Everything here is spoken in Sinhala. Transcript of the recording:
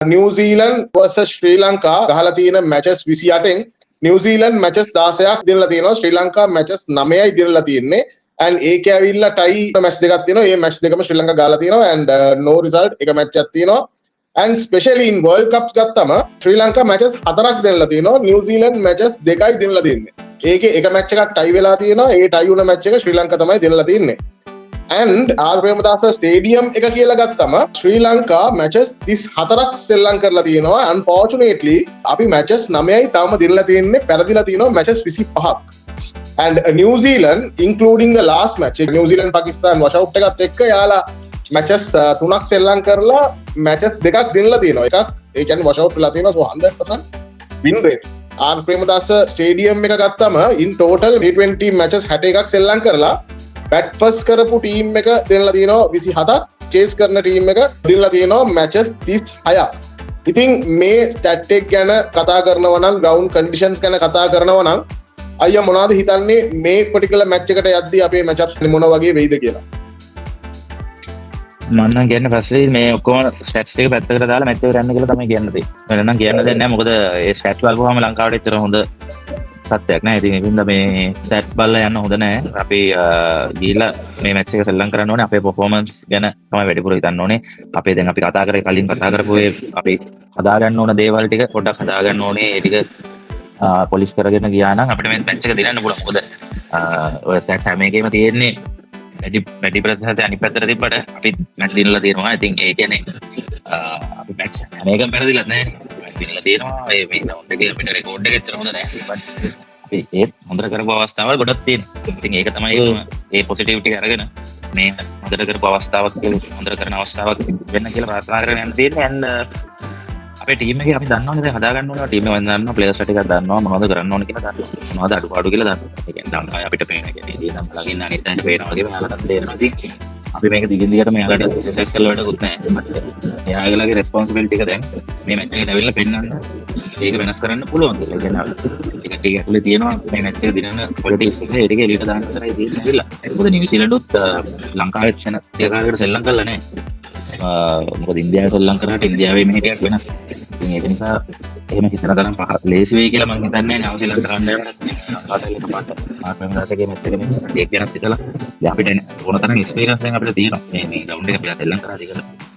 නිව්සීලන්ඩ් vs ශ්‍රී ලංකා ගහලා තියෙන මැචස් 28න් නිව්සීලන්ඩ් මැචස් 16ක් දිනලා තියෙනවා ශ්‍රී ලංකා මැචස් 9යි දිනලා තියෙන්නේ and ඒකේ ඇවිල්ලා ටයි මැච් දෙකක් තියෙනවා මේ මැච් දෙකම ශ්‍රී ලංකා ගහලා තියෙනවා and no result එක මැච් එකක් තියෙනවා and especially in world cups ගත්තම ශ්‍රී ලංකා මැචස් 4ක් දිනලා තියෙනවා නිව්සීලන්ඩ් මැචස් 2යි දිනලා තියෙන්නේ ඒකේ එක මැච් එකක් ටයි වෙලා තියෙනවා ඒ ටයි වුණ මැච් එක ශ්‍රී ලංකා තමයි දිනලා තියෙන්නේ and ආර් ප්‍රේමදාස ස්ටේඩියම් එක කියලා ගත්තම ශ්‍රී ලංකා මැචස් 34ක් සෙල්ලම් කරලා තියෙනවා unfortunately අපි මැචස් 9යි තාම දිනලා තියෙන්නේ පෙරදිලා තියෙනවා matches 25ක් and New Zealand including the last match New Zealand Pakistan wash out එකත් එක්ක යාලා මැචස් 3ක් සෙල්ලම් කරලා මැචස් දෙකක් දිනලා තියෙනවා එකක් ඒ කියන්නේ wash out වෙලා තියෙනවා so 100% win rate R Premadasa stadium එක ගත්තම in total T20 matches 61ක් සෙල්ලම් කරලා බැට් ෆස්ට් කරපු ටීම් එක දෙන්නලා තියෙනවා 27ක් චේස් කරන ටීම් එක දෙන්නලා තියෙනවා මැචස් 36ක් ඉතින් මේ ස්ටැට් එක ගැන කතා කරනවා නම් ග්‍රවුන්ඩ් කන්ඩිෂන්ස් ගැන කතා කරනවා නම් අයියා මොනවද හිතන්නේ මේ පර්ටිකුලර් මැච් එකට යද්දී අපේ මැච් අප්ස් මොන වගේ වෙයිද කියලා මම නම් කියන්නේ ෆස්ට්ලි මේ ඔක්කොම ස්ටැට්ස් ටික පැත්තකට දාලා මැච් එකට යන්න කියලා තමයි කියන්න තියෙන්නේ වෙන නම් කියන්න දෙන්නේ නැහැ මොකද ඒ ස්ටැට්ස් බලපුවාම ලංකාවට ඇත්තට හොඳ සත්‍යයක් නෑ ඉතින් ඒකින්ද මේ ස්ටැට්ස් බලලා යන්න හොඳ නෑ අපි ගිහිල්ලා මේ මැච් එක සෙල්ලම් කරන්න ඕනේ අපේ පර්ෆෝමන්ස් ගැන තමයි වැඩිපුර හිතන්න ඕනේ අපේ දැන් අපි කලින් කතා කරපු ඒ අපි හදාගන්න ඕන දේවල් ටික පොඩ්ඩක් හදාගන්න ඕනේ ඒ ටික පොලිෂ් කරගෙන ගියා නම් අපිට මේ මැච් එක දිනන්න පුළුවන් මොකද ඔය ස්ටැට්ස් හැම එකේම තියෙන්නේ වැඩි ප්‍රතිශතය අනිත් පැත්තට තිබ්බට අපි මැච් දිනලා තියෙනවා ඉතින් ඒ කියන්නේ අපි මැච් හැම එකම පෙරදිලා නැහැ මැච් දිනලා තියෙනවා ඒ මේ දවස් දෙකේ අපිට රෙකෝඩ් එක එච්චර හොඳ නැහැ අපි ඒත් හොඳට කරපු අවස්ථාවල් ගොඩක් තියෙනවා ඉතින් ඒක තමයි ඒ පොසිටිවිටි අරගෙන මේ හොඳට කරපු අවස්ථාවක් හොඳට කරන අවස්ථාවක් වෙන්න කියලා ප්‍රාර්ථනා කරගෙන යන්න තියෙන්නේ and අපේ ටීම් එකේ අපි දන්නවනේ දැන් හදාගන්න ඕනේ ටීම් එක දන්නවා ප්ලේයර්ස්ලා ටිකක් දන්නවා මොනවද කරන්න ඕනේ කියලා දන්නවා මොනවද අඩුපාඩු කියලා දන්නවා ඒ කියන්නේ දන්නවා අපිට පේන එක ඉතින් නම් ළඟින් අනිත් අයට පේනවා වගේ මෙයාලට තේරෙනවා ඉතින් අපි මේක දිගින් දිගට මෙයාලට සෙස් කරලා වැඩකුත් නැහැ එයාගලගේ රෙස්පොන්සිබිලිටි එක දැන් මේ මැච් එකට ඇවිල්ලා පෙන්නන්න ඒක වෙනස් කරන්න පුළුවන් කියලා ඒ කියන්නේ ටික ඇතුලේ තියෙනවා මේ මැච් එක දිනන පොලිටික්ස් එක ඒ ටික එළියට දාන්න විතරයි තියෙන්නේ කියලා මොකද නිව්සීලන්ඩ් උත් ලංකාවේ යන ඒකාරයකට සෙල්ලම් කරලා නැහැ මොකද ඉන්දියාවේ සෙල්ලම් කරාට ඉන්දියාවේ මේ ටිකක් වෙනස් ඉතින් ඒක නිසා එහෙම හිතන තරම් ලේසි වෙයි කියලා මම හිතන්නේ නැහැ නිව්සීලන්ඩ් කරන්න යනකොට ඒක පාට ආපෙම දැසගේ මැච් එකේ ඒක ගැනත් හිතලා දැන් අපිට ඕන තරම් එක්ස්පීරියන්ස් දැන් අපිට තියෙනවා මේ ග්‍රවුන්ඩ් එක අපි සෙල්ලම් කරා දිගට